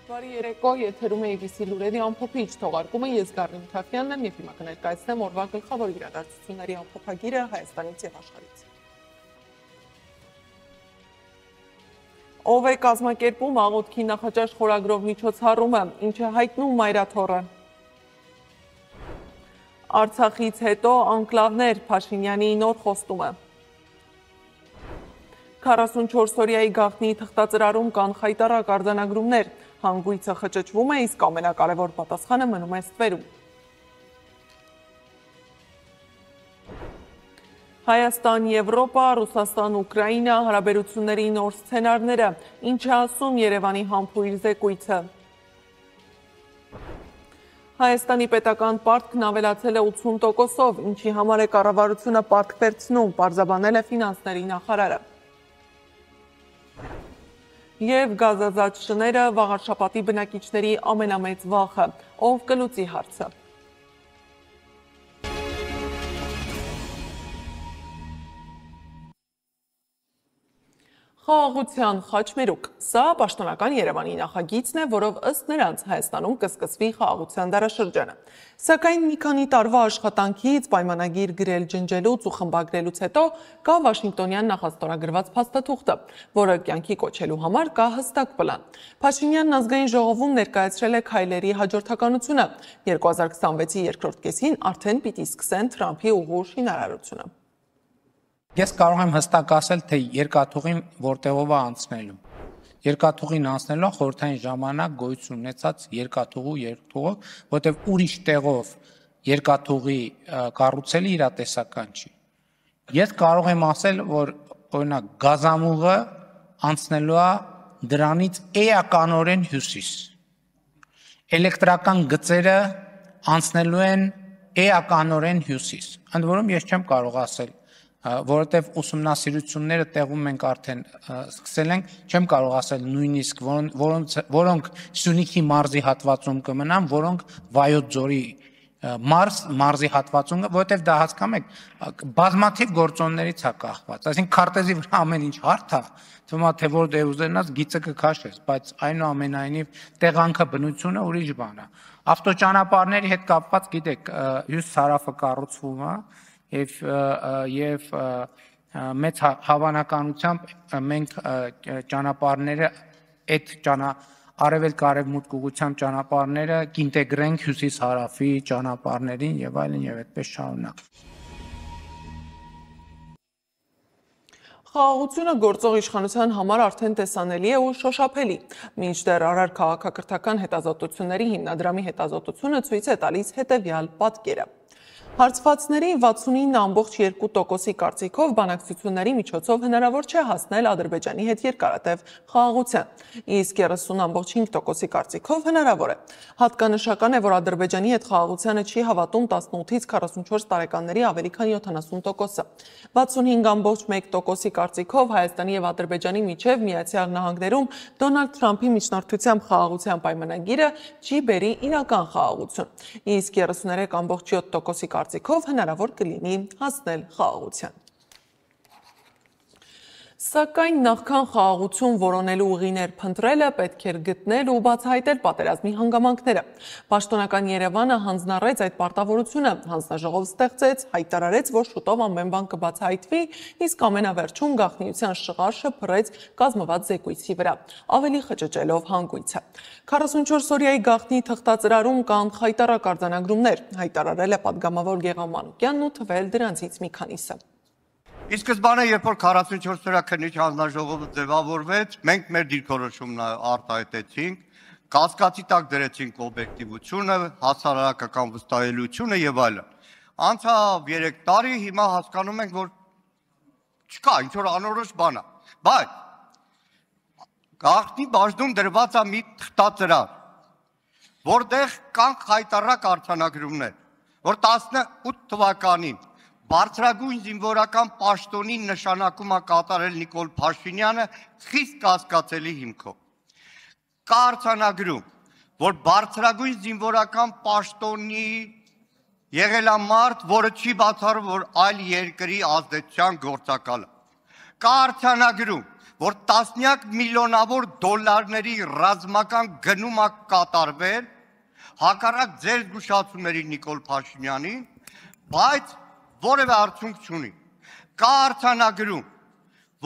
Բարի երեկո, եթերում է ABC լուրերի ամփոփիչ թողարկումը, ես Գառնիկ Թաֆյանն եմ և հիմա կներկայացնեմ օրվա գլխավոր իրադարձությունների ամփոփագիրը Հայաստանից և աշխարհից։ Ով է կազմակերպում աղոթքի նախաճաշ խորագրով միջոցառումը, ինչ է հայտնում Մայրաթոռը։ Արցախից հետո անկլավներ, Փաշինյանի նոր խոստումը։ 44-օրյայի գաղտնի թղթածրարում կան խայտառակ արձանագրումներ, հանգույցը խճճվում է, իսկ ամենակարևոր պատասխանը մնում է ստվերում։ Հայաստան, Եվրոպա, Ռուսաստան, Ուկրաինա, հարաբերությունների նոր սցենարները, ինչ է ասում Երևանի համբույր զեկույցը։ Հայաստանի պետական պարտքն ավելացել է 80%-ով, ինչի համար է կառավարությունը պարտք վերցնում, պարզաբանել է ֆինանսների նախարարը։ Եվ գազազատ շները Վաղարշապատի բնակիչների ամենամեծ վախը, ով կլուծի հարցը։ Խաղաղության խաչմերուկ։ Սա պաշտոնական Երևանի նախագիծն է, որով ըստ նրանց Հայաստանում կսկսվի խաղաղության դարաշրջանը։ Սակայն մի քանի տարվա աշխատանքից, պայմանագիր գրել ջնջելուց ու խմբագրելուց հետո կա Վաշինգտոնյան նախաստորագրված փաստաթուղթը, որը կյանքի կոչելու համար կա հստակ պլան։ Փաշինյանն ազգային ժողովում ներկայացրել է քայլերի հաջորդականությունը։ 2026-ի երկրորդ կեսին արդեն պիտի սկսեն Թրամփի ուղու շինարարությունը։ Ես կարող եմ հստակ ասել, թե երկաթուղին որտեղով է անցնելու։ Երկաթուղին անցնելու խորհրդային ժամանակ գոյություն ունեցած երկաթուղը, որտեղ ուրիշ տեղով երկաթուղի կառուցելի իրատեսական չի։ Ես կարող եմ ասել, որ օրինակ գազամուղը անցնելու է դրանից էականորեն հյուսիս։ Էլեկտրական գծերը անցնելու են էականորեն հյուսիս։ Ընդ որում ես չեմ կարող ասել, որովհետև ուսումնասիրությունները տեղում մենք արդեն սկսել ենք, չեմ կարող ասել նույնիսկ որոնք Սյունիքի մարզի հատվածում կմնան, որոնք Վայոց ձորի մարզի հատվածում, որովհետև դա հասկանում եք, բազմաթիվ գործոններից է կախված, այսինքն քարտեզի վրա ամեն ինչ հարթ է, թվում է թե որ դե ուզենաս գիծը կքաշես, բայց այնուամենայնիվ տեղանքը բնությունը ուրիշ բան է։ Ավտոճանապարհների հետ կապված, գիտեք, հյուս-հարավը կառուցվում է և մեծ հավանականությամբ մենք ճանապարհները այդ արևելք-արևմուտք ուղղությամբ ճանապարհները կինտեգրենք հյուսիս-հարավի ճանապարհներին եւ այլն եւ այդպես շարունակ։ Խաղաղությունը գործող իշխանության համար արդեն տեսանելի է ու շոշափելի, մինչդեռ Արար քաղաքակրթական հետազոտությունների հիմնադրամի հետազոտությունը ցույց է տալիս հետևյալ պատկերը։ Հարցվածների 69.2%-ի կարծիքով բանակցությունների միջոցով հնարավոր չէ հասնել Ադրբեջանի հետ երկարատև խաղաղության, իսկ 30.5%-ի կարծիքով հնարավոր է։ Հատկանշական է, որ Ադրբեջանի հետ խաղաղությանը չի հավատում 18-ից 44 տարեկանների ավելի քան 70%-ը։ 65.1%-ի կարծիքով Հայաստանի եւ Ադրբեջանի միջև Միացյալ Նահանգներում Դոնալդ Թրամփի միջնորդությամբ խաղաղության պայմանագիրը չի բերի իրական խաղաղություն, իսկ 33.7%-ի կարծիքով հնարավոր կլինի հասնել խաղաղության։ Սակայն նախքան խաղաղություն որոնելու ուղիներ փնտրելը պետք էր գտնել ու բացահայտել պատերազմի հանգամանքները։ Պաշտոնական Երևանը հանձնառեց այդ պարտավորությունը, հանձնաժողով ստեղծեց, հայտարարեց, որ շուտով ամեն բան կբացահայտվի, իսկ ամենավերջում գաղտնիության շղարշը փռեց կազմված զեկույցի վրա, ավելի խճճելով հանգույցը։ 44-օրյայի գաղտնի թղթածրարում կան խայտառակ արձանագրումներ, հայտարարել է պատգամավոր Գեղամ Մանուկյանն ու թվել դրանցից մի քանիսը։ Ի սկզբանե, երբ որ 44-օրյա քննիչ հանձնաժողովը ձևավորվեց, մենք մեր դիրքորոշումն արտահայտեցինք, կասկածի տակ դրեցինք օբյեկտիվությունը, հասարակական վստահելիությունը եւ այլն։ Անցավ 3 տարի, հիմա հասկանում ենք, որ չկա, ինչ որ անորոշ բան է, բայց գաղտնի բաժնում դրված է մի թղթածրար, որտեղ կան խայտառակ արձանագրումներ, որ 18 թվականին բարձրագույն զինվորական պաշտոնի նշանակում է կատարել Նիկոլ Փաշինյանը խիստ կասկածելի հիմքով։ Կա արձանագրում, որ բարձրագույն զինվորական պաշտոնի եղել է մարդ, որը չի բացառում, որ այլ երկրի ազդեցության գործակալ է։ Կա արձանագրում, որ տասնյակ միլիոնավոր դոլարների ռազմական գնում է կատարվել, հակառակ ձեր զգուշացումների Նիկոլ Փաշինյանի, բայց որևէ արդյունք չունի։ Կա արձանագրում,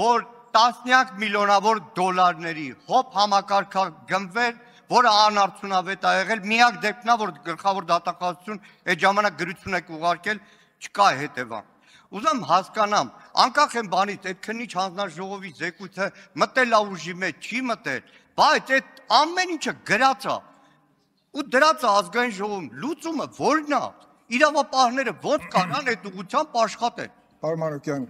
որ տասնյակ միլիոնավոր դոլարների հոբ համակարգա գնվել, որը անարդյունավետ է եղել, միակ դեպքն է, որ գլխավոր դատախազություն այդ ժամանակ գրություն եք ուղարկել, չկա հետևան։ Ուզում հասկանամ, անկախ են բանից, այդ քննիչ հանձնաժողովի զեկույցը մտել է ուժի մեջ, չի մտել, բայց այդ ամեն ինչը գրած է, ու դրած է ազգային ժողովում, լուծումը որն է, իրավապահները ոնց կարան այդ ուղղությամբ աշխատել։ Պարոն Մանուկյան,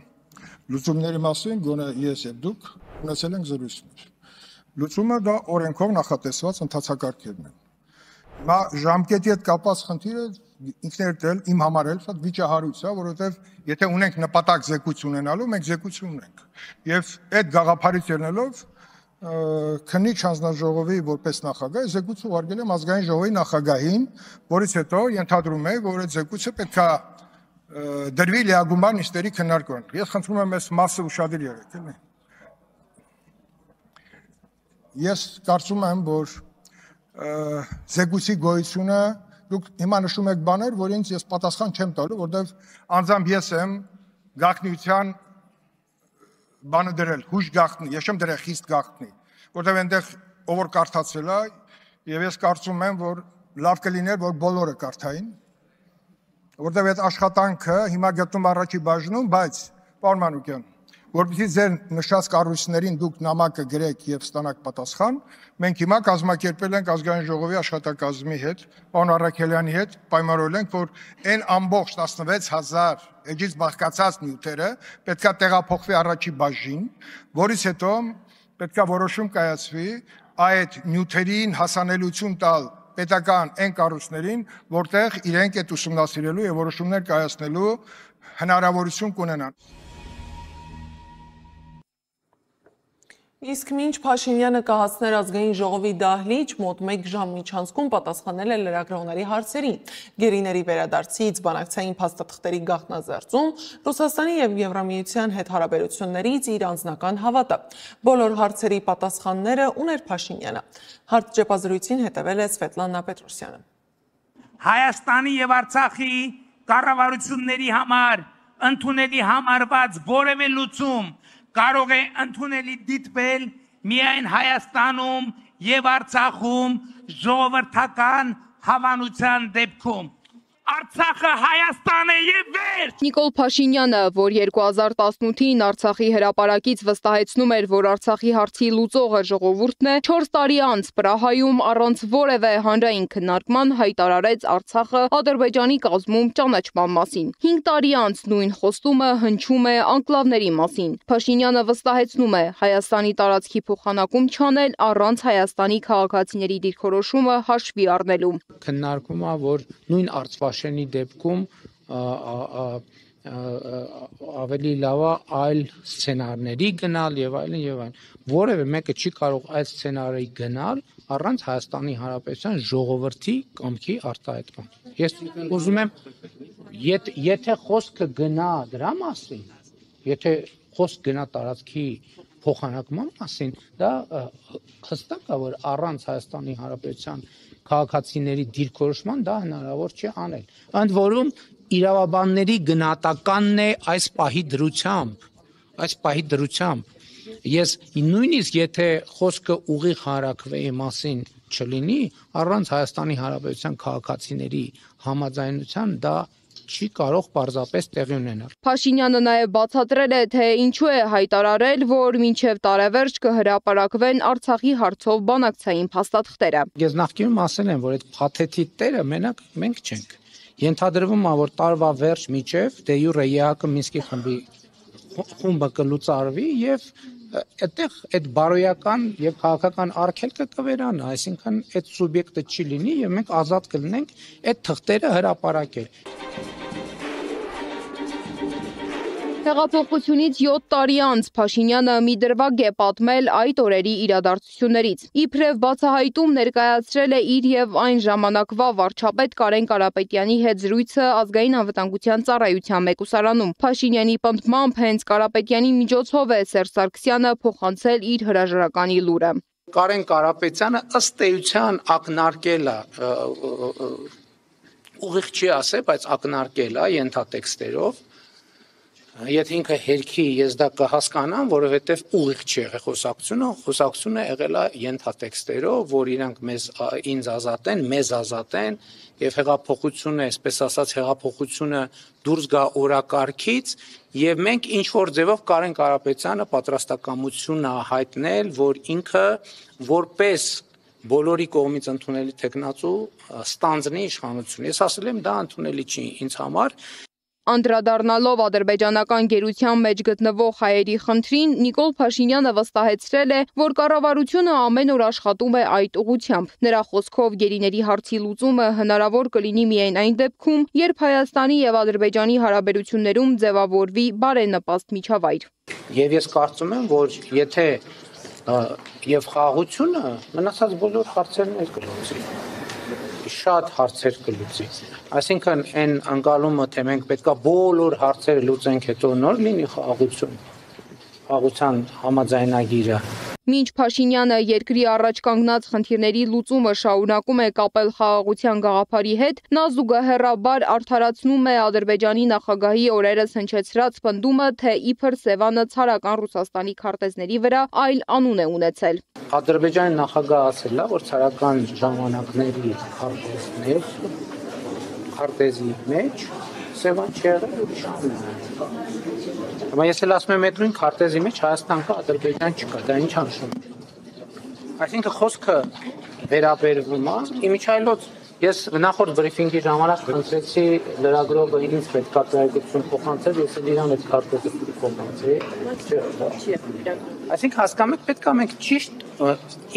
լուծումների մասին գոնե ես եւ դուք ունեցել ենք զրույցներ։ Լուծումը դա օրենքով նախատեսված ընթացակարգերն են։ Հիմա ժամկետի հետ կապված խնդիրը ինքներդ էլ իմ համար էլ շատ վիճահարույց է, որովհետեւ եթե ունենք նպատակ զեկույց ունենալու, մենք զեկույց ունենք։ Եվ այդ գաղափարից ելնելով քննիչ հանձնաժողովի որպես նախագահ զեկույց ուղարկել եմ ազգային ժողովի նախագահին, որից հետո ենթադրում եմ, որ այդ զեկույցը պետք է դրվի լիագումար նիստերի քննարկման։ Ես խնդրում եմ այս մասը ուշադիր եղեք, էլի։ Ես կարծում եմ, որ զեկույցի գոյությունը դուք հիմա նշում եք բաներ, որ ինձ ես պատասխան չեմ տալու, որովհետև անձամբ ես եմ գաղտնիության բանը դրել, հույժ գաղտնի, ես չեմ դրել խիստ գաղտնի, որովհետև այնտեղ ով որ կարդացել է, եւ ես կարծում եմ, որ լավ կլիներ, որ բոլորը կարդային, որովհետև այդ աշխատանքը հիմա գտնում առաջի բաժնում, բայց պարոն Մանուկյան, որպեսզի ձեր նշած կառույցներին դուք նամակը գրեք եւ ստանաք պատասխան, մենք հիմա կազմակերպել ենք ազգային ժողովի աշխատակազմի հետ, պարոն Առաքելյանի հետ, պայմանավորել ենք, որ այն ամբողջ 16000 էջից բաղկացած նյութերը պետքա տեղափոխվի առաջի բաժին, որից հետո պետքա որոշում կայացվի այդ նյութերին հասանելիություն տալ պետական այն կառույցներին, որտեղ իրենք այդ ուսումնասիրելու եւ որոշումներ կայացնելու հնարավորություն կունենան։ Իսկ մինչ Փաշինյանը կհասներ ազգային ժողովի դահլիճ, մոտ 1 ժամ միջանցքում պատասխանել է լրագրողների հարցերին։ Գերիների վերադարձից, բանակցային փաստաթղթերի գաղտնազերծում, Ռուսաստանի եւ Եվրամիության հետ հարաբերություններից իր անձնական հավատը։ Բոլոր հարցերի պատասխանները ուներ Փաշինյանը։ Հարց ճեպազրույցին հետևել է Սվետլանա Պետրոսյանը։ Հայաստանի եւ Արցախի կառավարությունների համար ընդունելի համարված որևէ լուծում կարող է ընդունելի դիտվել միայն Հայաստանում եւ Արցախում ժողովրդական հավանության դեպքում։ Արցախը Հայաստան է եւ վերջ։ Նիկոլ Փաշինյանը, որ 2018-ին Արցախի հրապարակից վստահեցնում էր, որ Արցախի հարցի լուծողը ժողովուրդն է, 4 տարի անց Պրահայում առանց որևէ հանրային քննարկման հայտարարեց Արցախը Ադրբեջանի կազմում ճանաչման մասին։ 5 տարի անց նույն խոստումը հնչում է անկլավների մասին։ Փաշինյանը վստահեցնում է, Հայաստանի տարածքի փոխանակում չանել առանց Հայաստանի քաղաքացիների դիրքորոշումը հաշվի առնելու։ Քննարկում է, որ նույն Արցախի դեպքում ավելի լավ է այլ սցենարների գնալ եւ այլն, որևէ մեկը չի կարող այդ սցենարի գնալ առանց Հայաստանի Հանրապետության ժողովրդի կամքի արտահայտման։ Ես ուզում եմ, եթե խոսքը գնա դրա մասին, եթե խոսք գնա տարածքի փոխանակման մասին, դա հստակ է, որ առանց Հայաստանի Հանրապետության քաղաքացիների դիրքորոշման դա հնարավոր չէ անել։ Ընդ որում իրավաբանների գնահատականն է այս պահի դրությամբ, ես նույնիսկ եթե խոսքը ուղիղ հանրաքվեի մասին չլինի, առանց Հայաստանի Հանրապետության քաղաքացիների համաձայնության դա չի կարող պարզապես տեղի ունենալ։ Փաշինյանը նաև բացատրել է, թե ինչու է հայտարարել, որ մինչև տարեվերջ կհրապարակվեն Արցախի հարցով բանակցային փաստաթղթերը։ Ես նախկինում ասել եմ, որ այդ փաթեթի տերը մենակ մենք չենք։ Ենթադրվում է, որ տարվա վերջ միջև դե յուրե ԵԱՀԿ Մինսկի խումբը կլուծարվի եւ այդտեղ այդ բարոյական եւ քաղաքական արգելքը կվերանա, այսինքն այդ սուբյեկտը չի լինի եւ մենք ազատ կլինենք այդ թղթերը հրապարակել։ Հեղափոխությունից 7 տարի անց Փաշինյանը մի դրվագ է պատմել այդ օրերի իրադարձություններից։ Իբրև բացահայտում ներկայացրել է իր եւ այն ժամանակվա վարչապետ Կարեն Կարապետյանի հետ զրույցը ազգային անվտանգության ծառայության մեկուսարանում։ Փաշինյանի պնդմամբ հենց Կարապետյանի միջոցով է Սերժ Սարգսյանը փոխանցել իր հրաժարականի լուրը։ Կարեն Կարապետյանը ըստ էության ակնարկել է, ուղիղ չի ասել, բայց ակնարկել է ենթատեքստերով։ Եթե ինքը հերքի ես դա կհասկանամ, որովհետև ուղիղ չի եղել խոսակցությունը եղել է ենթատեքստերով, որ իրանք ինձ ազատեն, մեզ ազատեն եւ հեղափոխությունը, այսպես ասած, հեղափոխությունը դուրս գա օրակարգից եւ մենք ինչ որ ձևով Կարեն Կարապետյանը պատրաստակամություն է հայտնել, որ ինքը որպես բոլորի կողմից ընդունելի տեխնացու ստանձնի իշխանություն։ Ես ասել եմ, դա ընդունելի չի ինձ համար։ Անդրադառնալով ադրբեջանական գերության մեջ գտնվող հայերի խնդրին, Նիկոլ Փաշինյանը վստահեցրել է, որ կառավարությունը ամեն օր աշխատում է այդ ուղղությամբ։ Նրա խոսքով գերիների հարցի լուծումը հնարավոր կլինի միայն այն դեպքում, երբ Հայաստանի եւ Ադրբեջանի հարաբերություններում ձևավորվի բարենպաստ միջավայր։ Եվ ես կարծում եմ, որ եթե եւ խաղաղությունը մնացած բոլոր հարցերն էլ կլուծի։ Շատ հարցեր կլուծի։ Այսինքն այն անկալումը, թե մենք պետքա բոլոր հարցերը լուծենք, հետո նոր լինի խաղաղության համաձայնագիրը։ Մինչ Փաշինյանը երկրի առաջ կանգնած խնդիրների լուծումը շարունակում է կապել խաղաղության գաղափարի հետ, նա զուգահեռաբար արդարացնում է Ադրբեջանի նախագահի օրերս հնչեցրած պնդումը, թե իբր Սևանը ցարական Ռուսաստանի քարտեզների վրա այլ անուն է ունեցել։ Ադրբեջանի նախագահը ասել է, որ ցարական ժամանակների քարտեզի մեջ Սևան չի եղել ուրիշ անուն։ Amma ես էլ ասում եմ այդ նույն քարտեզի մեջ Հայաստան կա, Ադրբեջան չկա, դա ինչ անշում։ Այսինքն խոսքը վերաբերվում է, իմիջայլոց ես նախորդ բրիֆինգի ժամանակ խնդրեցի լրագրողը ինձ պետքա տեղեկություն փոխանցել, ես էլ իրան այդ քարտեզը փոխանցեի։ Այսինքն հասկանում եք, պետքա մենք ճիշտ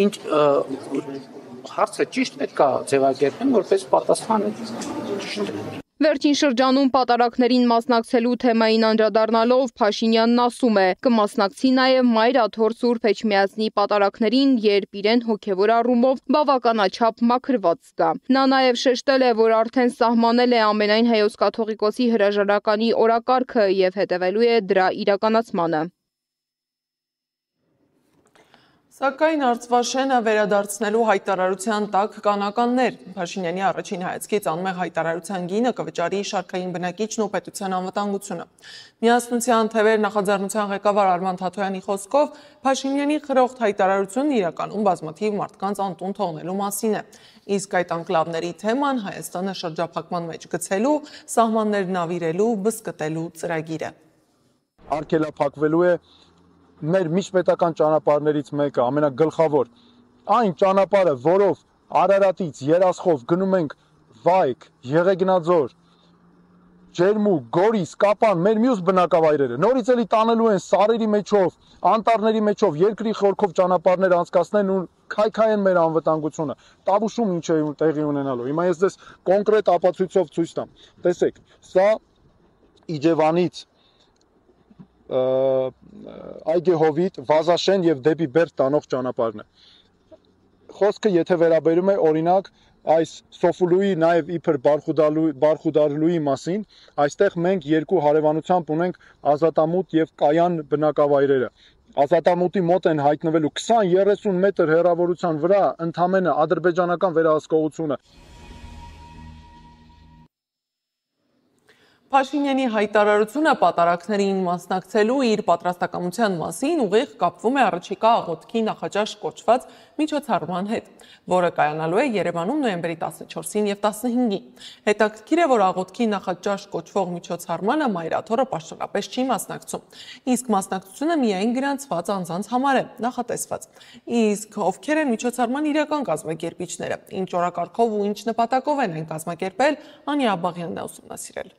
ինչ հարցը ճիշտ պետքա ձևակերպենք, որպես պատասխանը ճիշտ։ Վերջին շրջանում պատարակներին մասնակցելու թեմային անդրադառնալով Փաշինյանն ասում է, կմասնակցի նաև Մայրաթոր Սուրբ Էջմիածնի պատարակներին, երբ իրեն հոգևոր առումով բավականաչափ մաքրված զգա։ Նա նաև շեշտել է, որ արդեն սահմանել է ամենայն հայոց կաթողիկոսի հրաժարականի օրակարգը եւ հետևելու է դրա իրականացմանը։ Սակայն Արցվաշենը վերադարձնելու հայտարարության տակ կանականներ։ Փաշինյանի առաջին հայացքից անմեղ հայտարարության գինը կվճարի շարքային բնակիչն ու պետության անվտանգությունը։ Միասնության թևեր նախաձեռնության ղեկավար Արման Թաթոյանի խոսքով Փաշինյանի խրոխտ հայտարարությունն իրականում բազմաթիվ մարդկանց անտուն թողնելու մասին է։ Իսկ այդ անկլավների թեման Հայաստանը շրջափակման մեջ գցելու, սահմաններ նավիրելու, բզկտելու ծրագիր է։ Արգելափակվելու է մեր միջպետական ճանապարհներից մեկը, ամենագլխավոր, այն ճանապարհը, որով Արարատից Երասխով գնում ենք Վայք, Եղեգնաձոր, Ջերմուկ, Գորիս, Կապան, մեր մյուս բնակավայրերը, նորից էլի տանելու են սարերի մեջով, անտառների մեջով, երկրի խորքով ճանապարհներ անցկացնեն ու քայքայեն մեր անվտանգությունը։ Տավուշում ինչ է տեղի ունենալու։ Հիմա ես դες կոնկրետ ապացույցով ցույց տամ։ Տեսեք, սա Իջևանից Այգեհովիտ, Վազաշեն եւ դեպի Բերդ տանող ճանապարհն է։ Խոսքը եթե վերաբերում է օրինակ այս Սոֆուլուի նաեւ իբր Բարխուդարլուի մասին, այստեղ մենք երկու հարևանությամբ ունենք Ազատամուտ եւ Կայան բնակավայրերը։ Ազատամուտի մոտ են հայտնվելու 20-30 մետր հեռավորության վրա ընդամենը ադրբեջանական վերահսկողությունը։ Փաշինյանի հայտարարությունը պատարակներին մասնակցելու իր պատրաստակամության մասին ուղիղ կապվում է առաջիկա աղոթքի նախաճաշ կոչված միջոցառման հետ, որը կայանալու է Երևանում նոյեմբերի 14-ին եւ 15-ին։ Հետաքրքիր է, որ աղոթքի նախաճաշ կոչվող միջոցառմանը Մայրաթորը պաշտոնապես չի մասնակցում, իսկ մասնակցությունը միայն գրանցված անձանց համար է նախատեսված։ Իսկ ովքեր են միջոցառման իրական կազմակերպիչները, ինչ օրակարգով ու ինչ նպատակով են այն կազմակերպել, Անի Աբաղյանն է ուսումնասիրել։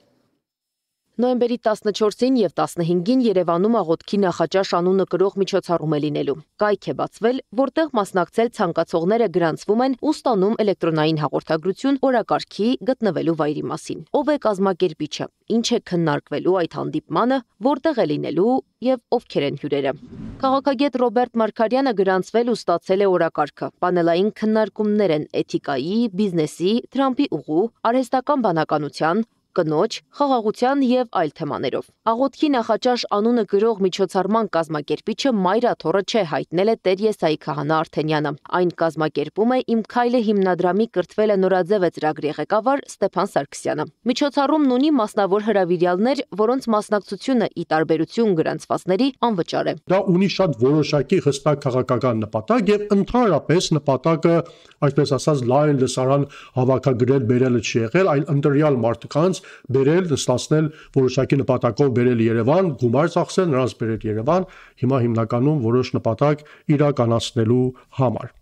Նոյեմբերի 14-ին եւ 15-ին Երևանում աղոթքի նախաճաշ անունը կրող միջոցառում է լինելու։ Կայք է բացվել, որտեղ մասնակցել ցանկացողները գրանցվում են ու ստանում էլեկտրոնային հաղորդագրություն օրակարգի գտնվելու վայրի մասին։ Ով է կազմակերպիչը, ինչ է քննարկվելու այդ հանդիպմանը, որտեղ է լինելու եւ ովքեր են հյուրերը։ Քաղաքագետ Ռոբերտ Մարգարյանը գրանցվել ու ստացել է օրակարգը։ Պանելային քննարկումներ են էթիկայի, բիզնեսի, Թրամփի ուղու, արհեստական բանականության, կնոջ, խաղաղության եւ այլ թեմաներով։ Աղոթքի նախաճաշ անունը գրող միջոցառման կազմակերպիչը Մայր Աթոռը չէ, հայտնել է Տեր Եսայի քահանա Արթենյանը։ Այն կազմակերպում է Իմ քայլը հիմնադրամի կրթվելը նորաձև է ծրագրի ղեկավար Ստեփան Սարգսյանը։ Միջոցառումն ունի մասնավոր հրավիրյալներ, որոնց մասնակցությունը ի տարբերություն գրանցվածների անվճար է։ Դա ունի շատ որոշակի հստակ քաղաքական նպատակ եւ ընդհանրապես նպատակը, այսպես ասած, լայն լսարան հավաքագրել բերելը չի եղել, այլ ընտրյալ մարդկանց բերել, ստացնել որոշակի նպատակով բերել Երևան, գումար ծախսել, նրանց բերել Երևան, հիմա հիմնականում որոշ նպատակ իրականացնելու համար։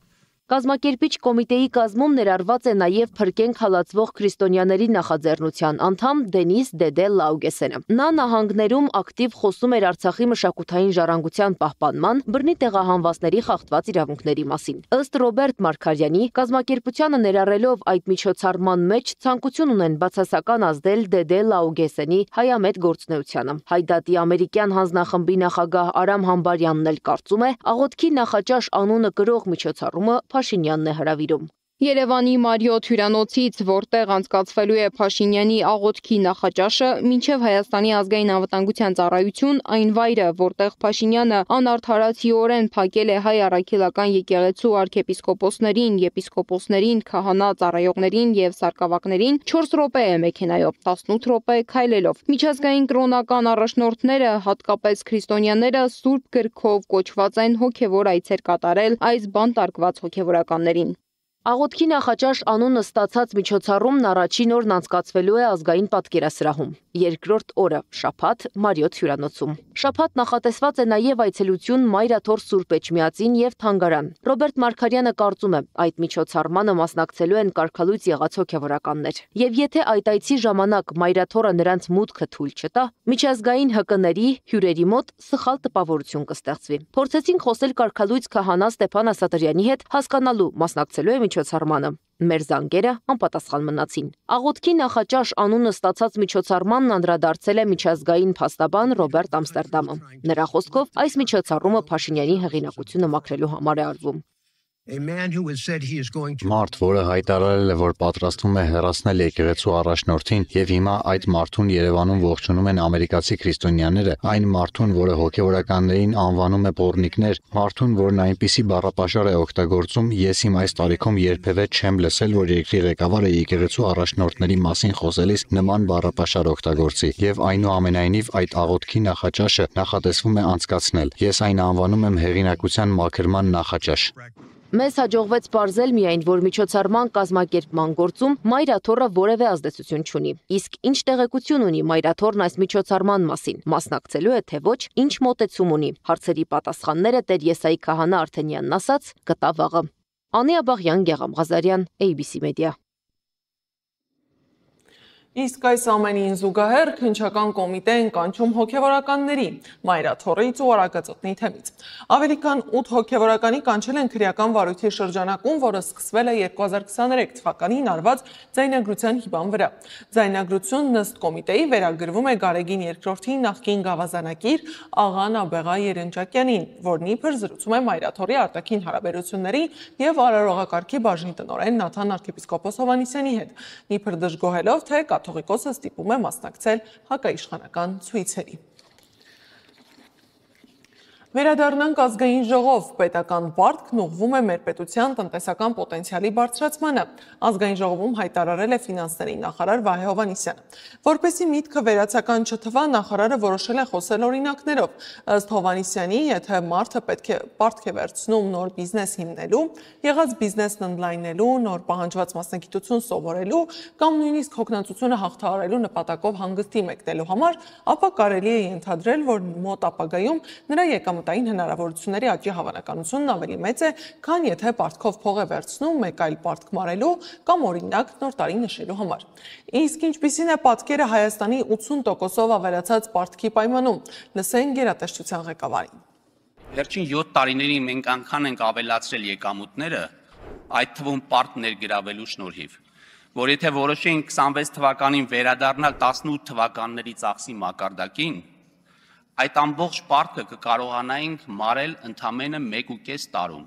Կազմակերպիչ կոմիտեի կազմում ներառված է նաև Փրկենք հալածվող քրիստոնյաների նախաձեռնության անդամ Դենիս Դեդե Լաուգեսենը։ Նա նահանգներում ակտիվ խոսում էր Արցախի մշակութային ժառանգության պահպանման, բռնի տեղահանվածների խախտված իրավունքների մասին։ Ըստ Ռոբերտ Մարգարյանի, կազմակերպությանը ներառելով այդ միջոցառման մեջ ցանկություն ունեն բացասական ազդել Դեդե Լաուգեսենի հայամետ գործունեությանը։ Հայդատի ամերիկյան հանձնախմբի նախագահ Արամ Համբարյանն էլ կարծում է, աղոթքի նախաճաշ անունը կրող միջոցառումը Փաշինյանն է հրավիրում։ Երևանի Մարիոթ հյուրանոցից, որտեղ անցկացվելու է Փաշինյանի աղոթքի նախաճաշը, մինչև Հայաստանի ազգային անվտանգության ծառայություն, այն վայրը, որտեղ Փաշինյանը անարդարացիորեն փակել է հայ առաքելական եկեղեցու արքեպիսկոպոսներին, եպիսկոպոսներին, քահանա ծառայողներին եւ սարկավակներին 4 րոպե է մեքենայով, 18 րոպե քայլելով։ Միջազգային կրոնական առաջնորդները, հատկապես քրիստոնյաները, սուրբ գրքով կոչված են հոգեվոր այցեր կատարել այս բանտարկված հոգեվորականներին։ Աղոթքի նախաճաշ անունը ստացած միջոցառումն առաջին օրն անցկացվելու է ազգային պատկերասրահում, երկրորդ օրը շաբաթ Մարիոթ հյուրանոցում։ Շաբաթ նախատեսված է նաև այցելություն Մայր Աթոռ Սուրբ Էջմիածին եւ Թանգարան։ Ռոբերտ Մարգարյանը կարծում է, այդ միջոցառմանը մասնակցելու են կարգալույծ եղած հոգեվորականներ։ Եվ եթե այդ այցի ժամանակ Մայր Աթոռը նրանց մուտքը թույլ չտա, միջազգային ՀԿ-ների հյուրերի մոտ սխալ տպավորություն կստեղծվի։ Փորձեցինք խոսել կարգալույծ քահանա Ստեփան Ասատրյանի հետ, հասկանալու մասնակցելու է միջոցառմանը։ Մեր զանգերը անպատասխան մնացին։ Աղոթքի նախաճաշ անունը ստացած միջոցառմանն անդրադարձել է միջազգային փաստաբան Ռոբերտ Ամստերդամը։ Նրա խոսքով այս միջոցառումը Փաշինյանի հեղինակությունը մաքրելու համար է արվում։ Մարդ, որը հայտարարել է, որ պատրաստվում է հեռացնել եկեղեցու առաջնորդին, եւ հիմա այդ մարդուն Երևանում ողջունում են ամերիկացի քրիստոնյաները, այն մարդուն, որը հոգեվորականներին անվանում է պոռնիկներ, մարդուն, որն այնպիսի բառապաշար է օգտագործում, ես իմ այս տարիքում երբևէ չեմ լսել, որ երկրի ղեկավարը եկեղեցու առաջնորդների մասին խոսելիս նման բառապաշար օգտագործի, եւ այնուամենայնիվ այդ աղոթքի նախաճաշը նախատեսվում է անցկացնել։ Ես այն անվանում եմ հեղինակության մաքրման նախաճաշ։ Մեզ հաջողվեց պարզել միայն, որ միջոցառման կազմակերպման գործում Մայր Աթոռը որևէ ազդեցություն չունի։ Իսկ ինչ տեղեկություն ունի Մայր Աթոռն այս միջոցառման մասին, մասնակցելու է թե ոչ, ինչ մոտեցում ունի։ Հարցերի պատասխանները Տեր Եսայի քահանա Արթենյանն ասաց կտա վաղը։ Անի Աբաղյան, Գեղամ Ղազարյան, ABC Media։ Իսկ այս ամենին զուգահեռ քննչական կոմիտեն կանչում հոգևորականների Մայր Աթոռից ու Արագածոտնի թեմից։ Ավելի քան 8 հոգևորականի կանչել են քրեական վարույթի շրջանակում, որը սկսվել է 2023 թվականին արված ձայնագրության հիբան վրա։ Ձայնագրությունն ըստ կոմիտեի վերագրվում է Գարեգին II-ի նախկին գավազանակիր աղա Նաբեղա Երենջակյանին, որն իբր զրուցում է Մայր Աթոռի արտաքին հարաբերությունների եւ արարողակարգի բաժնի տնօրեն Նաթան arczepiskopos Հովհաննիսյանի հետ, իբր դժգոհելով, թե կաթողիկոսը ստիպում է մասնակցել հակաիշխանական ցույցերի։ Վերադառնանք ազգային ժողով, պետական պարտքն ուղղվում է մեր պետության տնտեսական պոտենցիալի բարձրացմանը, ազգային ժողովում հայտարարել է ֆինանսների նախարար Վահե Հովհաննիսյանը։ Որպեսզի միտքը վերացական չթվա, նախարարը որոշել է խոսել օրինակներով։ Ըստ Հովհաննիսյանի, եթե մարդը պարտք է վերցնում նոր բիզնես հիմնելու, եղած բիզնեսն ընդլայնելու, նոր պահանջված մասնագիտություն սովորելու կամ նույնիսկ հոգնածությունը հաղթահարելու նպատակով հանգստի մեկնելու համար, ապա կարելի է ենթադրել, որ մոտ ապագայում նրա եկամուտները կլիմատային հնարավորությունների աճի հավանականությունն ավելի մեծ է, քան եթե պարտքով փող է վերցնում մեկ այլ պարտք մարելու կամ օրինակ նոր տարի նշելու համար։ Իսկ ինչպիսին է պատկերը Հայաստանի 80%-ով ավելացած պարտքի պայմանում, լսենք գերատեսչության ղեկավարին։ Վերջին 7 տարիներին մենք անգամ ենք ավելացրել եկամուտները, այդ թվում պարտ ներգրավելու շնորհիվ, որ եթե որոշենք 26 թվականին վերադառնալ 18 թվականների ծախսի մակարդակին, այդ ամբողջ պարտքը կկարողանայինք մարել ընդամենը 1.5 տարում։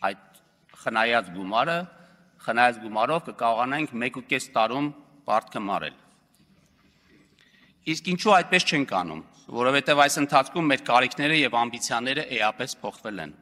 Այդ խնայած գումարով կկարողանայինք 1.5 տարում պարտքը մարել։ Իսկ ինչու այդպես չենք անում, որովհետև այս ընթացքում մեր կարիքները եւ ամբիցիաները էապես փոխվել են։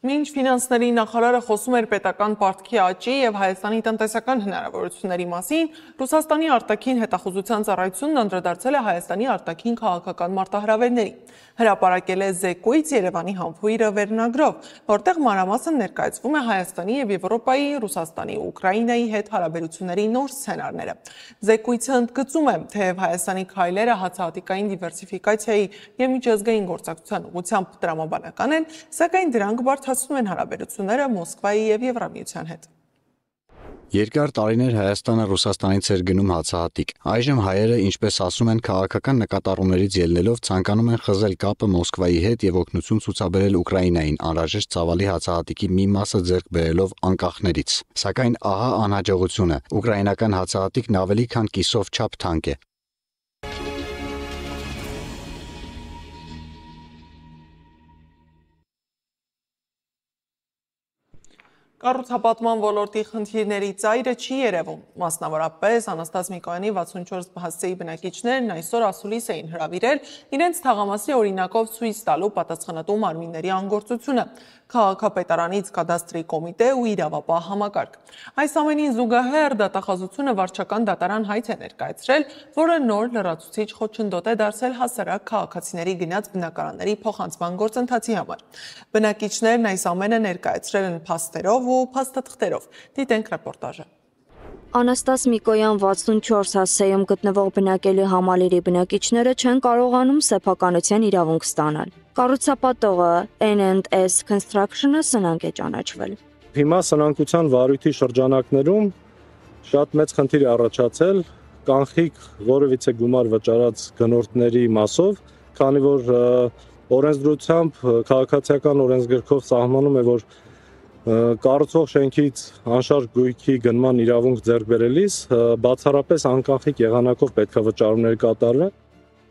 Մինչ ֆինանսների նախարարը խոսում էր պետական պարտքի աճի եւ Հայաստանի տնտեսական հնարավորությունների մասին, Ռուսաստանի արտաքին հետախուզության ծառայությունն անդրադարձել է Հայաստանի արտաքին քաղաքական մարտահրավերներին։ Հրապարակել է զեկույց Երևանի համբույրը վերնագրով, որտեղ մանրամասն ներկայացվում է Հայաստանի եւ Եվրոպայի, Ռուսաստանի ու Ուկրաինայի հետ հարաբերությունների նոր սցենարները։ Զեկույցը ընդգծում է, թեև Հայաստանի քայլերը հացահատիկային դիվերսիֆիկացիայի եւ միջազգային գործակցության ուղղությամբ տրամաբանական են, սակայն դրանք բարդացնում են հարաբերությունները Մոսկվայի եւ Եվրամիության հետ։ Երկար տարիներ Հայաստանը Ռուսաստանից էր գնում հացահատիկ։ Այժմ հայերը, ինչպես ասում են, քաղաքական նկատառումներից ելնելով ցանկանում են խզել կապը Մոսկվայի հետ եւ օգնություն ցուցաբերել Ուկրաինային, անհրաժեշտ ծավալի հացահատիկի մի մասը ձեռք բերելով անկախներից։ Սակայն ահա անհաջողությունը։ Ուկրաինական հացահատիկն ավելի քան կիսով չափ թանկ է։ Կառուցապատման ոլորտի խնդիրների ծայրը չի երևում։ Մասնավորապես Անաստաս Միկոյանի 64 հասցեի բնակիչներն այսօր ասուլիս էին հրավիրել իրենց թաղամասի օրինակով ցույց տալու պատասխանատու մարմինների անգործությունը, քաղաքապետարանից կադաստրի կոմիտե ու իրավապահ համակարգ։ Այս ամենին զուգահեռ դատախազությունը վարչական դատարան հայց է ներկայացրել, որը նոր լրացուցիչ խոչընդոտ է դարձել հասարակ քաղաքացիների գնաց բնակարանների փոխանցման գործընթացի համար։ Բնակիչներն այս ամենը ներկայացրել են փաստերով ու փաստաթղթերով։ Դիտենք ռեպորտաժը։ Անաստաս Միկոյան 64 հասցեում գտնվող բնակելի համալիրի բնակիչները չեն կարողանում սեփականության իրավունք ստանալ։ Կառուցապատողը N&S Construction-ը սնանկ է ճանաչվել։ Հիմա սնանկության վարույթի շրջանակներում շատ մեծ խնդիր է առաջացել կանխիկ որևիցե գումար վճարած գնորդների մասով, քանի որ օրենսդրությամբ քաղաքացիական օրենսգրքով սահմանում է, որ կառուցվող շենքից անշարժ գույքի գնման իրավունք ձեռք բերելիս բացառապես անկանխիկ եղանակով պետք է վճարումներ կատարվեն։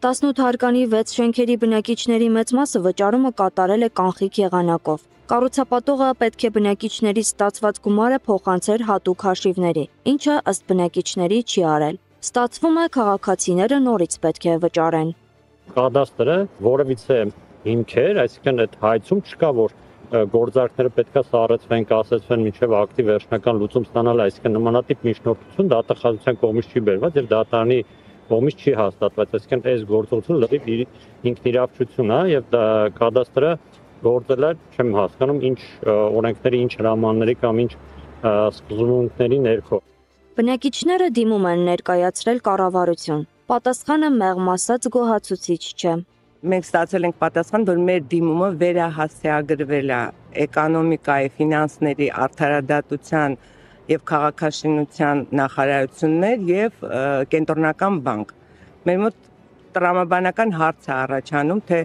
18 հարկանի 6 շենքերի բնակիչների մեծ մասը վճարումը կատարել է կանխիկ եղանակով։ Կառուցապատողը պետք է բնակիչներից ստացված գումարը փոխանցեր հատուկ հաշիվների, ինչը ըստ բնակիչների չի արել։ Ստացվում է քաղաքացիները նորից պետք է վճարեն։ Կադաստրը որևիցե հիմքեր, այսինքն այդ հայցում չկա, որ գործարքները պետք է սառեցվեն, կասեցվեն մինչև ակտի վերջնական լուծում ստանալ, այսինքն նմանատիպ միջնորդություն դատախազության կողմից չի բերված եւ դատարանի կողմից չի հաստատված, այսինքն այս գործողությունը լրիվ ինքնիրավչություն է եւ կադաստրը գործել է, չեմ հասկանում, ինչ օրենքների, ինչ հրամանների կամ ինչ սկզբունքների ներքո։ Բնակիչները դիմում են ներկայացրել կառավարություն։ Պատասխանը մեղմ ասած գոհացուցիչ չէ։ Մենք ստացել ենք պատասխան, որ մեր դիմումը վերահասցեագրվել է էկոնոմիկայի, ֆինանսների, արդարադատության եւ քաղաքաշինության նախարարություններ եւ կենտրոնական բանկ։ Մեր մոտ տրամաբանական հարց է առաջանում, թե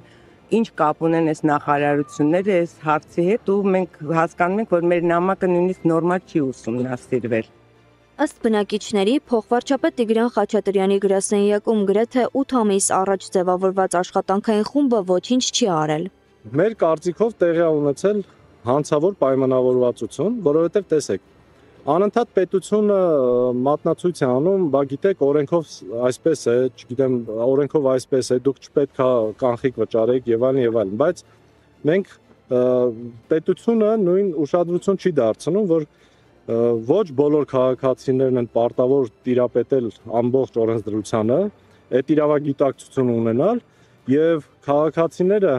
ինչ կապ ունեն այս նախարարությունները այս հարցի հետ ու մենք հասկանում ենք, որ մեր նամակը նույնիսկ նորմալ չի ուսումնասիրվել։ Ըստ բնակիչների, փոխվարչապետ Տիգրան Խաչատրյանի գրասենյակում գրեթե 8 ամիս առաջ ձևավորված աշխատանքային խումբը ոչինչ չի արել։ Մեր կարծիքով տեղի է ունեցել հանցավոր պայմանավորվածություն, որովհետև տեսեք, անընդհատ պետությունը մատնացույց է անում, բա գիտեք, օրենքով այսպես է, չգիտեմ, օրենքով այսպես է, դուք չպետք է կանխիկ վճարեք եւ այլն, բայց մենք պետությունը նույն ուշադրություն չի դարձնում, որ ոչ բոլոր քաղաքացիներն են պարտավոր տիրապետել ամբողջ օրենսդրությանը, այդ իրավագիտակցությունը ունենալ եւ քաղաքացիները,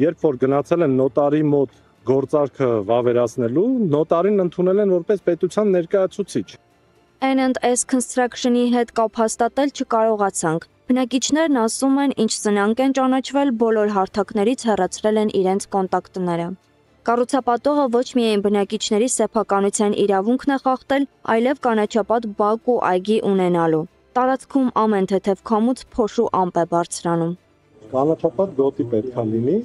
երբ որ գնացել են նոտարի մոտ գործարքը վավերացնելու, նոտարին ընդունել են որպես պետության ներկայացուցիչ։ N&S Construction-ի հետ կապ հաստատել չկարողացանք։ Բնակիչներն ասում են, ինչ սնանկ են ճանաչվել, բոլոր հարթակներից հեռացրել են իրենց կոնտակտները։ Կառուցապատողը ոչ միայն բնակիչների սեփականության իրավունքն է խախտել, այլև կանաչապատ բակ ու այգի ունենալու։ Տարածքում ամեն թեթև քամուց փոշու ամպ է բարձրանում։ Կանաչապատ գոտի պետք է լինի,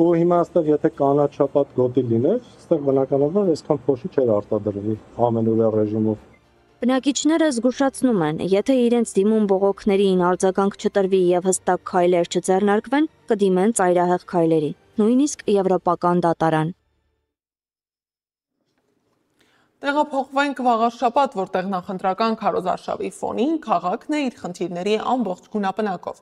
ու հիմա այստեղ եթե կանաչապատ գոտի լիներ, այստեղ բնականաբար այսքան փոշի չէր արտադրվի ամենօրյա ռեժիմով։ Բնակիչները զգուշացնում են, եթե իրենց դիմում բողոքներին արձագանք չտրվի եւ հստակ քայլեր չձեռնարկվեն, կդիմեն ծայրահեղ քայլերի, նույնիսկ եվրոպական դատարան։ Տեղափոխվենք վաղ շաբաթ, որտեղ նախընտրական քարոզարշավի ֆոնին քաղաքն է իր խնդիրների ամբողջ գունապնակով։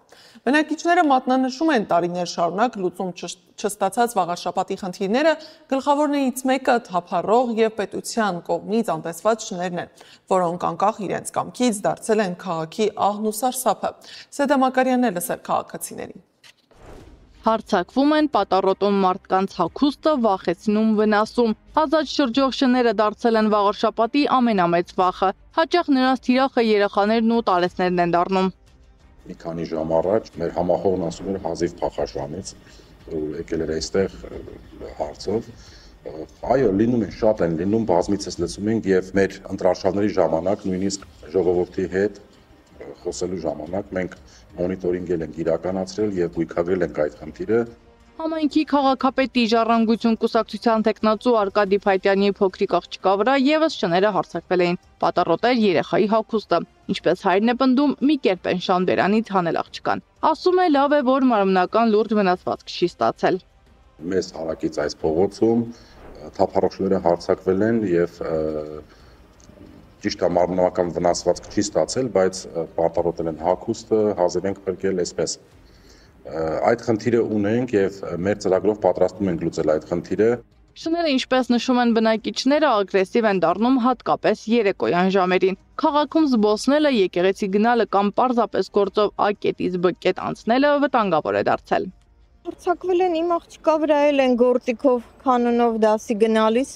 Բնակիչները մատնանշում են տարիներ շարունակ լուծում չստացած վաղաշաբաթի խնդիրները, գլխավորներից մեկը թափառող եւ պետության կողմից անտեսված շներն են, որոնք անկախ իրենց կամքից դարձել են քաղաքի ահն ու սարսափը։ Սեդա Մակարյանն է լսել քաղաքացիներին։ Հարցակվում են պատառոտում մարդկանց հագուստը, վախեցնում վնասում։ Ազատ շրջող շները դարձել են վաղաշաբաթի ամենամեծ վախը։ Հաճախ նրանց թիրախը երեխաներն ու տարեցներն են դառնում։ Մի քանի ժամ առաջ մեր համախոհն ասում էր հազիվ փախաշանից, եկել էր այստեղ հարցով։ Այո, լինում են, շատ են լինում, բազմիցս լսում ենք եւ մեր ընտրարշավների ժամանակ նույնիսկ ժողովրդի հետ խոսելու ժամանակ մենք մոնիտորինգել ենք իրականացրել եւ գույքագրել ենք այդ խնդիրը։ Համայնքի քաղաքապետի Ժառանգություն կուսակցության տեխնացու Արկադի Փայտյանի փոքրիկ աղջկա վրա եւս շները հարձակվել էին։ Պատառոտել երեխայի հագուստը, ինչպես հայրն է պնդում, մի կերպ են շան բերանից հանել աղջկան։ Ասում է լավ է, որ մարմնական լուրջ վնասվածք չի ստացել։ Մեզ հարակից այս փողոցում թափառողները հարձակվել են եւ ճիշտ է մարմնական վնասվածք չի ստացել, բայց պատառոտել են հագուստը, հազիվ ենք փրկել այսպես։ Այդ խնդիրը ունենք եւ մեր ծրագրով պատրաստում ենք լուծել այդ խնդիրը։ Շները, ինչպես նշում են բնակիչները, ագրեսիվ են դառնում հատկապես երեկոյան ժամերին։ Քաղաքում զբոսնելը, եկեղեցի գնալը կամ պարզապես գործով A կետից B կետ անցնելը վտանգավոր է դարձել։ Հարձակվել են իմ աղջկա վրա են գործիքով, կանոնով դասի գնալիս,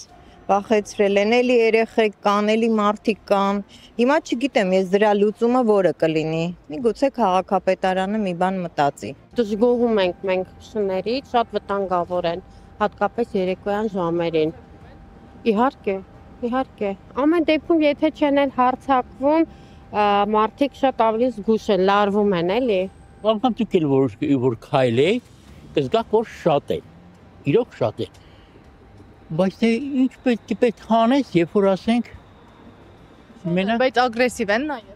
վախեցրել են, էլի երեխեք կան, էլի մարդիկ կան։ Հիմա չգիտեմ, ես դրա լուծումը որը կլինի։ Միգուցե քաղաքապետարանը մի բան մտածի։ Դժգոհում ենք մենք շներից, շատ վտանգավոր են, հատկապես երեկոյան ժամերին։ Իհարկե։ Ամեն դեպքում եթե չեն էլ հարձակվում, մարդիկ շատ ավելի զգուշ են, լարվում են, էլի։ Անգամ դուք էլ որ քայլեք, կզգաք, որ շատ են։ Իրոք շատ են։ Բայց ինչ պետք է անես, երբ որ ասենք մենակ Բայց ագրեսիվ են նաև։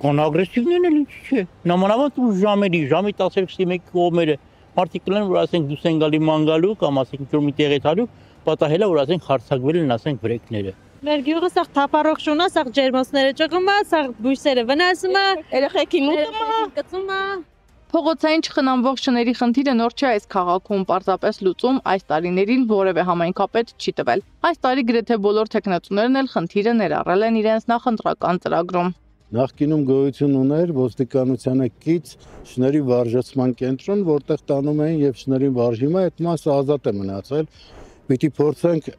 Կան ագրեսիվներն էլ ինչ չէ։ Նամանավանդ ու ժամի 12-1 կողմերը մարդիկ կլեն որ ասենք դուս են գալի ման գալու կամ ասենք ինչ որ մի տեղ է տալու, պատահել է որ ասենք հարձակվել են ասենք վրեկները։ Մեր գյուղը սաղ թափառող շունա, սաղ ջերմոցները ճղում է, սաղ բույսերը վնասում է, երեխեքին ուտում է։ Փողոցային չխնամվող շների խնդիրը նոր չէ այս քաղաքում, պարզապես լուծում այս տարիներին որևէ համայնքապետ չի տվել։ Այս տարի գրեթե բոլոր տեխնացուներն էլ խնդիրը ներառել են իրենց նախընտրական ծրագրում։ Նախկինում գոյություն ուներ ոստիկանությանը կից շների վարժեցման կենտրոն, որտեղ տանում էին եւ շներին վարժիմը, այդ մասը ազատ է մնացել։ Պիտի փորձենք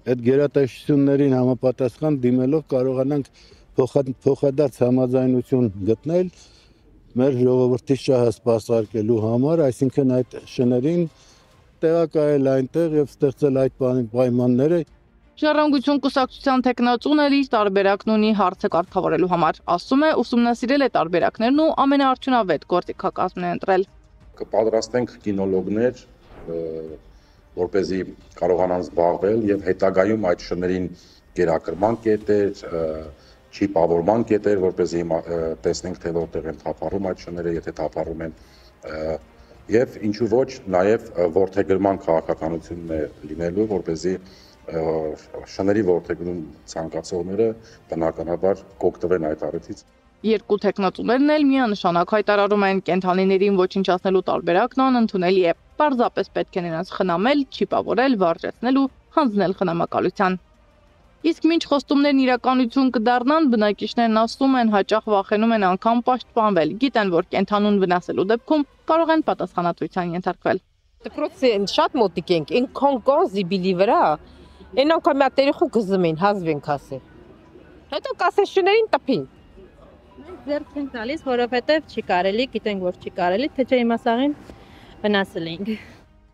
այդ գերատեսչություններին համապատասխան դիմելով կարողանանք փոխադարձ համաձայնություն գտնել մեր ժողովրդի շահը սպասարկելու համար, այսինքն այդ շներին տեղակայել այնտեղ եւ ստեղծել այդ պայմանները։ Ժառանգություն կուսակցության տեխնացուն էլ իր տարբերակն ունի հարցը կարգավորելու համար։ Ասում է, ուսումնասիրել է տարբերակներն ու ամենաարդյունավետ գործիքակազմն է ընտրել։ Կպատրաստենք կինոլոգներ, որպեսզի կարողանան զբաղվել եւ հետագայում այդ շներին գերակրման կետեր, չիպավորման կետեր, որպեսզի տեսնենք թե որտեղ են թափառում այդ շները, եթե թափառում են եւ ինչու ոչ նաեւ ворթեգրման քաղաքականությունն է լինելու, որպեսզի շների ворթեգրում ցանկացողները բնականաբար կօգտվեն այդ առիթից։ Երկու տեխնացուներն էլ միանշանակ հայտարարում են կենթանիներին ոչնչացնելու տարբերակն անընդունելի է։ Պարզապես պետք է նրանց խնամել, չիպավորել, վարժեցնել ու հանձնել խնամակալության։ Իսկ մինչ խոստումներն իրականություն կդառնան, բնակիչներն ասում են հաճախ վախենում են անգամ պաշտպանվել, գիտեն, որ կենթանուն վնասելու դեպքում կարող են պատասխանատվության ենթարկվել։ Դպրոցի շատ մոտիկ ենք, ինքան կան զիբիլի վրա, այն անգամ մի երեխու գզում են, հազվ ենք ասել։ Հետո կասեն շներին տպին։ Մենք ձեռք չենք տալիս, որովհետև չի կարելի, գիտենք որ չի կարելի, թե չէ հիմա սաղին վնասել ենք։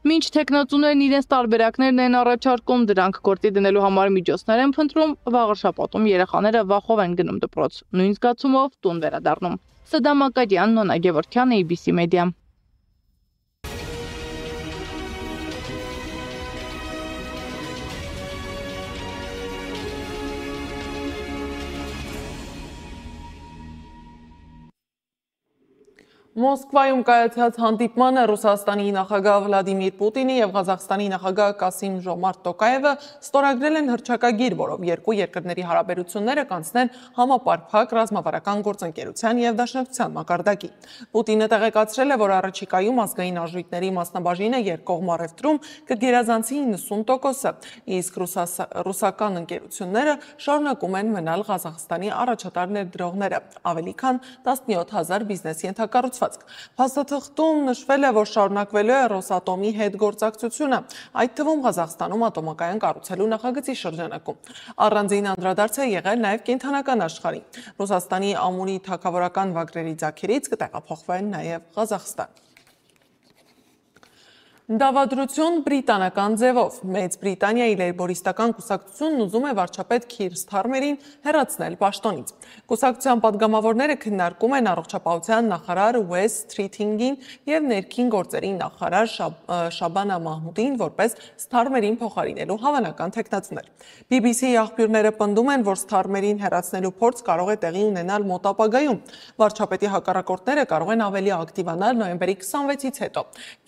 Մինչ տեխնացուներն իրենց տարբերակներն են առաջարկում, դրանք գործի դնելու համար միջոցներ են փնտրում, վաղը շաբաթում երեխաները վախով են գնում դպրոց, նույն զգացումով տուն վերադառնում։ Սադամ Ակադյան, Նոնա Գևորգյան, ABC Media։ Մոսկվայում կայացած հանդիպմանը Ռուսաստանի նախագահ Վլադիմիր Պուտինի եւ Ղազախստանի նախագահ Կասիմ-Ժոմարտ Տոկաևը ստորագրել են հռչակագիր, որով երկու երկրների հարաբերությունները կանցնեն համապարփակ ռազմավարական գործընկերության եւ դաշնակցության մակարդակի։ Պուտինը տեղեկացրել է, որ առաջիկայում ազգային արժույթների մասնաբաժինը երկկողմ առևտրում կգերազանցի 90%-ը, իսկ ռուսական ընկերությունները շարունակում են մնալ Ղազախստանի առաջատար ներդրողները, ավելի քան 17000 բիզնես ենթակառուցված։ Փաստաթղթում նշվել է, որ շարունակվելու է Ռոսատոմի հետ գործակցությունը, այդ թվում Ղազախստանում ատոմակայան կառուցելու նախագծի շրջանակում։ Առանձին անդրադարձ է եղել նաև կենդանական աշխարհին։ Ռուսաստանի ամուրի թագավորական վագրերի ձագերից կտեղափոխվեն նաև Ղազախստան։ Դավադրություն բրիտանական ձևով։ Մեծ Բրիտանիայի լեյբորիստական կուսակցությունն ուզում է վարչապետ Քիր Սթարմերին հեռացնել պաշտոնից։ Կուսակցության падգամավորները քննարկում են առողջապահության նախարար Ուես Սթրիթինգին եւ ներքին գործերի նախարար Շաբանա Մահմուդին որպես Սթարմերին փոխարինելու հավանական թեկնածուներ։ BBC-ի աղբյուրները պնդում են, որ Սթարմերին հեռացնելու փորձ կարող է տեղի ունենալ մոտ ապագայում։ Վարչապետի հակառակորդները կարող են ավելի ակտիվանալ նոյեմբերի 26-ից հետո,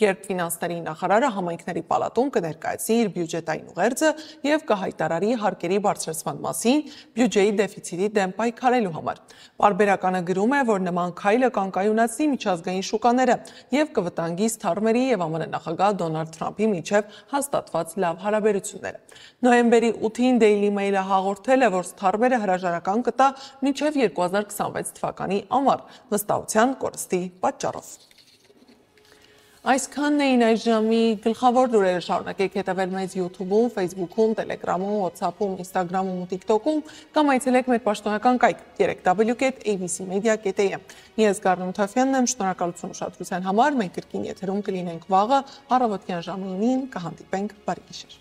երբ ֆինանսների նախարարը համայնքների պալատում կներկայացնի իր բյուջետային ուղերձը եւ կհայտարարի հարկերի բարձրացման մասին բյուջեի դեֆիցիտի դեմ պայքարելու համար։ Պարբերականը գրում է, որ նման քայլը կանկայունացնի միջազգային շուկաները եւ կվտանգի Սթարմերի եւ ԱՄՆ նախագահ Դոնալդ Թրամփի միջև հաստատված լավ հարաբերությունները։ Նոյեմբերի 8-ին Daily Mail-ը հաղորդել է, որ Սթարմերը հրաժարական կտա մինչև 2026 թվականի ամառ վստահության կորստի պատճառով։ Այսքանն էին այս ժամի գլխավոր լուրերը, շարունակեք հետևել մեզ YouTube-ում, Facebook-ում, Telegram-ում, WhatsApp-ում, Instagram-ում ու TikTok-ում կամ այցելեք մեր պաշտոնական կայք www.abcmedia.am։ Ես Գառնու Թաֆյանն եմ, շնորհակալություն ուշադրության համար, մենք կրկին եթերում կլինենք վաղը, առավոտյան ժամը 9-ին, կհանդիպենք, բարի գիշեր։